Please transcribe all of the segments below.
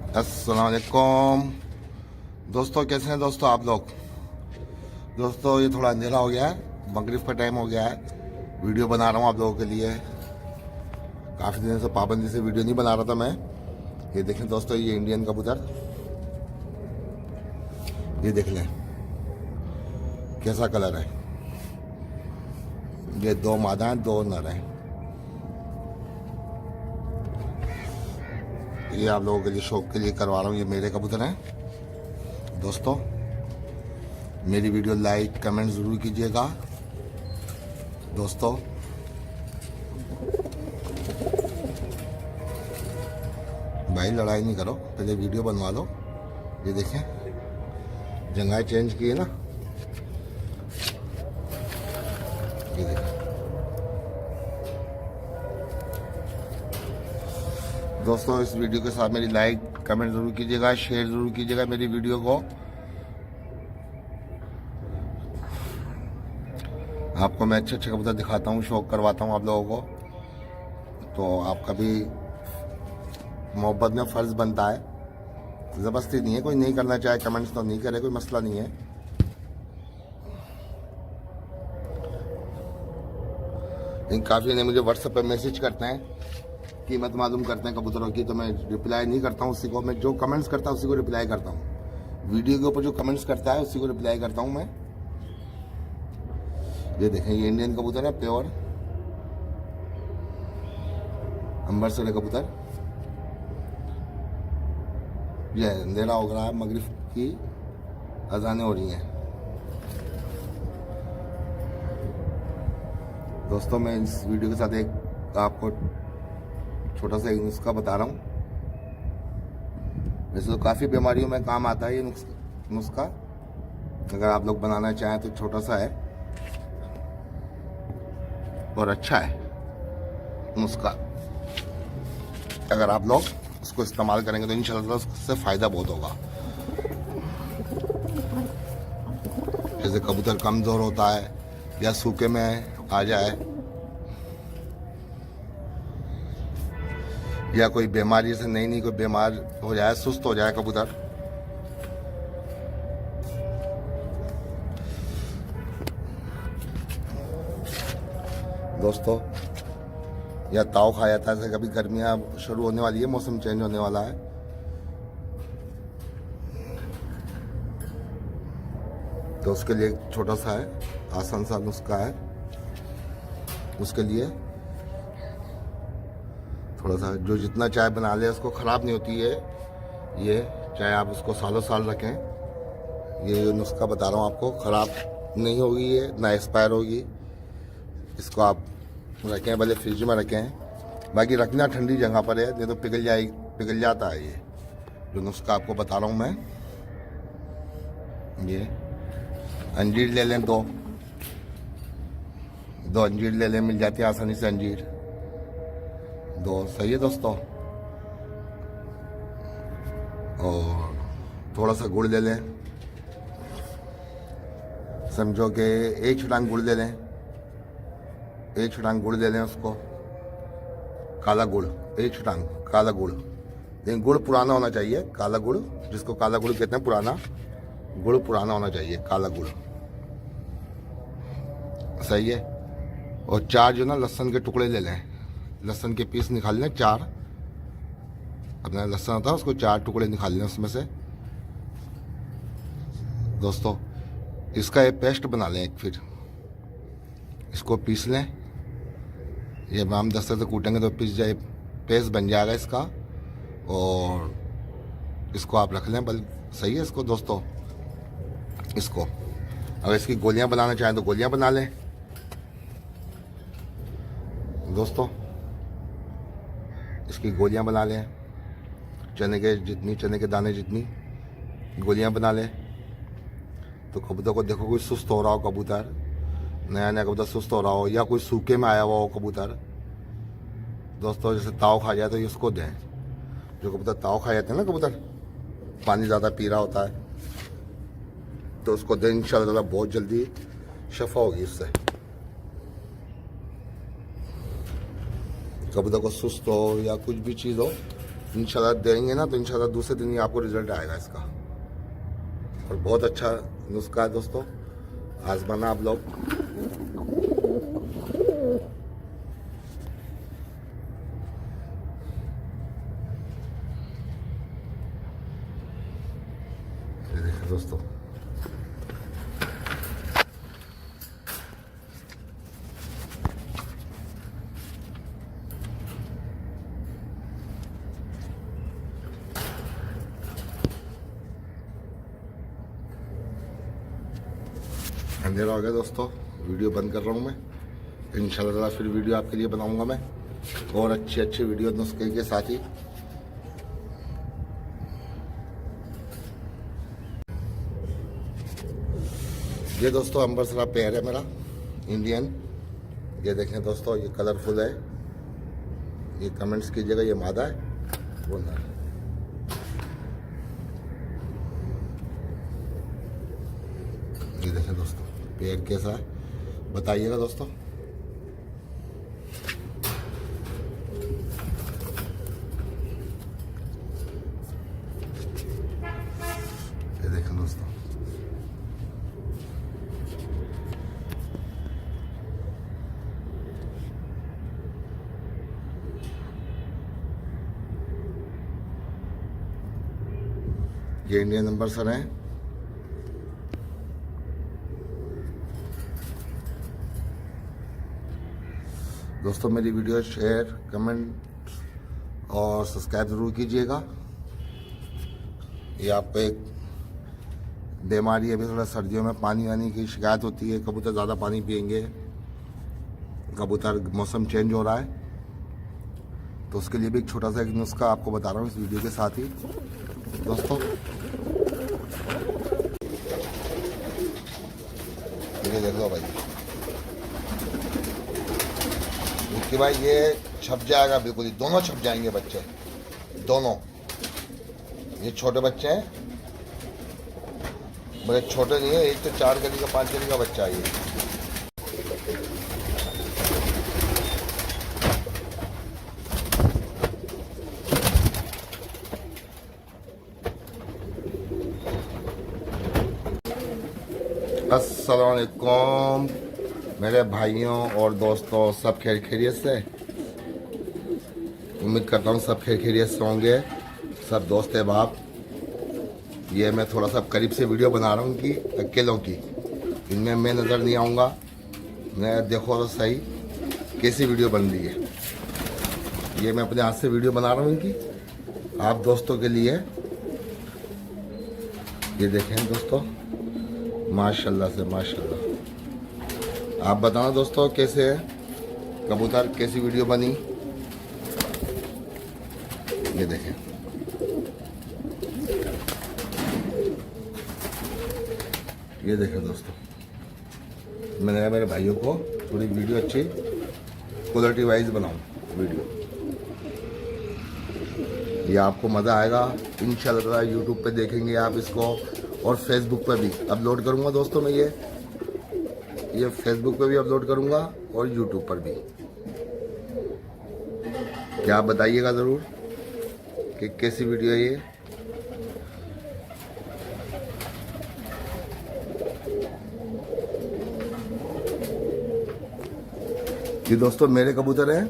अस्सलाम वालेकुम दोस्तों, कैसे हैं दोस्तों आप लोग। दोस्तों ये थोड़ा अंधेरा हो गया है, मगरिब का टाइम हो गया है। वीडियो बना रहा हूँ आप लोगों के लिए। काफ़ी दिनों से पाबंदी से वीडियो नहीं बना रहा था मैं। ये देखें दोस्तों, ये इंडियन कबूतर, ये देख लें कैसा कलर है। ये 2 मादा हैं, 2 नर हैं। ये आप लोगों के लिए शौक के लिए करवा रहा हूँ। ये मेरे कबूतर हैं दोस्तों। मेरी वीडियो लाइक कमेंट ज़रूर कीजिएगा दोस्तों। भाई लड़ाई नहीं करो, पहले वीडियो बनवा लो। ये देखें जगह चेंज की है ना, ये देखें दोस्तों। इस वीडियो के साथ मेरी लाइक कमेंट ज़रूर कीजिएगा, शेयर ज़रूर कीजिएगा मेरी वीडियो को। आपको मैं अच्छे अच्छे कबूतर दिखाता हूँ, शौक करवाता हूँ आप लोगों को, तो आपका भी मोहब्बत में फ़र्ज़ बनता है। ज़बरदस्ती नहीं है, कोई नहीं करना चाहे कमेंट्स तो नहीं करे, कोई मसला नहीं है। इन काफ़ी ने मुझे व्हाट्सएप पे मैसेज करते हैं, कीमत मालूम करते हैं कबूतरों की, तो मैं रिप्लाई नहीं करता हूँ उसी को। मैं जो कमेंट्स करता हूँ उसी को रिप्लाई करता हूँ। वीडियो के ऊपर जो कमेंट्स करता है उसी को रिप्लाई करता हूँ मैं। ये देखें, ये इंडियन कबूतर है, प्योर अम्बरसर कबूतर। ये अंधेरा हो रहा है, मगरिब की अजानें हो रही हैं दोस्तों। मैं इस वीडियो के साथ एक आपको छोटा सा एक नुस्खा बता रहा हूँ। वैसे तो काफ़ी बीमारियों में काम आता है ये नुस्खा। अगर आप लोग बनाना चाहें तो छोटा सा है और अच्छा है नुस्खा। अगर आप लोग उसको इस्तेमाल करेंगे तो इंशाल्लाह उससे फ़ायदा बहुत होगा। जैसे कबूतर कमज़ोर होता है या सूखे में आ जाए या कोई बीमारी से नहीं कोई बीमार हो जाए, सुस्त हो जाए कबूतर, दोस्तों, या ताव खा जाता है। कभी गर्मियाँ शुरू होने वाली है, मौसम चेंज होने वाला है, तो उसके लिए एक छोटा सा है, आसान सा नुस्खा है। उसके लिए थोड़ा सा जो जितना चाय बना ले उसको ख़राब नहीं होती है ये, चाहे आप उसको सालों साल रखें। ये जो नुस्खा बता रहा हूँ आपको, ख़राब नहीं होगी ये, ना एक्सपायर होगी। इसको आप रखें, भले फ्रिज में रखें, बाकी रखना ठंडी जगह पर है, नहीं तो पिघल जाता है। ये जो नुस्खा आपको बता रहा हूँ मैं, ये अंजीर ले लें, 2 अंजीर ले लें, मिल जाती है आसानी से अंजीर 2, सही है दोस्तों। और थोड़ा सा गुड़ ले लें, समझो कि 1 छटांग गुड़ ले लें, 1 छटांग गुड़ ले लें उसको, काला गुड़, 1 छटांग काला गुड़। लेकिन गुड़ पुराना होना चाहिए, काला गुड़ जिसको काला गुड़ कहते हैं, पुराना गुड़ पुराना होना चाहिए, काला गुड़, सही है। और 4 जो ना लहसुन के टुकड़े ले लें, लहसुन के पीस निकाल लें 4, अपना लहसुन होता है उसको 4 टुकड़े निकाल लें उसमें से दोस्तों। इसका एक पेस्ट बना लें एक, फिर इसको पीस लें। ये हम 10 से कूटेंगे तो पीस जाए, पेस्ट बन जाएगा इसका, और इसको आप रख लें, बल सही है इसको दोस्तों। इसको अगर इसकी गोलियां बनाना चाहें तो गोलियां बना लें दोस्तों। इसकी गोलियां बना लें, चने के दाने जितनी गोलियां बना लें। तो कबूतर को देखो, कोई सुस्त हो रहा हो कबूतर, नया कबूतर सुस्त हो रहा हो, या कोई सूखे में आया हुआ हो कबूतर दोस्तों, जैसे ताव खा जाए तो इसको दें। जो कबूतर ताव खा जाते हैं ना, कबूतर पानी ज़्यादा पी रहा होता है, तो उसको दें, इंशाल्लाह बहुत जल्दी शफा होगी इससे। कबूतर को सुस्त हो या कुछ भी चीज़ हो इंशाल्लाह देंगे ना, तो इंशाल्लाह दूसरे दिन ही आपको रिजल्ट आएगा इसका। और बहुत अच्छा नुस्खा है दोस्तों, आजमाना आप लोग। ये देखिए दोस्तों, अंधेरा हो गया दोस्तों, वीडियो बंद कर रहा हूँ मैं। इंशाल्लाह ताला फिर वीडियो आपके लिए बनाऊंगा मैं, और अच्छे वीडियो नुस्खे के साथ ही। ये दोस्तों अम्बरसरा पेयर है मेरा इंडियन। ये देखें दोस्तों, ये कलरफुल है। ये कमेंट्स कीजिएगा ये मादा है वो नर है। ये देखें दोस्तों पेयर कैसा है, बताइएगा दोस्तों। ये देखें दोस्तों, ये इंडियन अम्बरसर है। दोस्तों मेरी वीडियो शेयर, कमेंट और सब्सक्राइब ज़रूर कीजिएगा। ये आपको एक बीमारी है, अभी थोड़ा सर्दियों में पानी वानी की शिकायत होती है, कबूतर ज़्यादा पानी पिएंगे, कबूतर मौसम चेंज हो रहा है, तो उसके लिए भी एक छोटा सा एक नुस्खा आपको बता रहा हूँ इस वीडियो के साथ ही दोस्तों। ये देख लो भाई कि भाई ये छप जाएगा बिल्कुल ही, दोनों छप जाएंगे बच्चे दोनों। ये छोटे बच्चे हैं, बड़े छोटे नहीं है, एक तो 4 गली का 5 गली का बच्चा है ये। अस्सलाम वालेकुम मेरे भाइयों और दोस्तों, सब खैरियत से। उम्मीद करता हूँ सब खैरियत से होंगे, सब दोस्त अहबाब। ये मैं थोड़ा सा करीब से वीडियो बना रहा हूँ कि अकेलों की, इनमें मैं नज़र नहीं आऊँगा। मैं देखो तो सही कैसी वीडियो बन रही है। ये मैं अपने हाथ से वीडियो बना रहा हूँ कि आप दोस्तों के लिए। ये देखें दोस्तों, माशाल्लाह से माशाल्लाह। आप बताना दोस्तों कैसे है कबूतर, कैसी वीडियो बनी। ये देखें, ये देखें दोस्तों, मैंने कहा मेरे भाइयों को थोड़ी वीडियो अच्छी क्वालिटी वाइज बनाऊं वीडियो। ये आपको मज़ा आएगा इंशाल्लाह। यूट्यूब पे देखेंगे आप इसको, और फेसबुक पे भी अपलोड करूंगा दोस्तों मैं। ये फेसबुक पे भी अपलोड करूंगा और यूट्यूब पर भी। क्या आप बताइएगा ज़रूर कि कैसी वीडियो है ये। ये दोस्तों मेरे कबूतर हैं।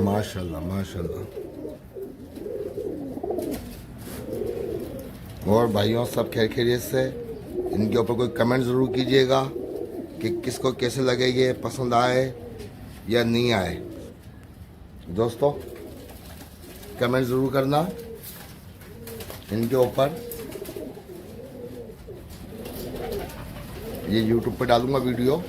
माशाल्लाह माशाल्लाह। और भाइयों सब खैरियत से। इनके ऊपर कोई कमेंट ज़रूर कीजिएगा कि किसको कैसे लगे, ये पसंद आए या नहीं आए। दोस्तों कमेंट ज़रूर करना इनके ऊपर। ये यूट्यूब पे डालूंगा वीडियो।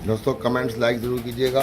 दोस्तों कमेंट्स लाइक ज़रूर कीजिएगा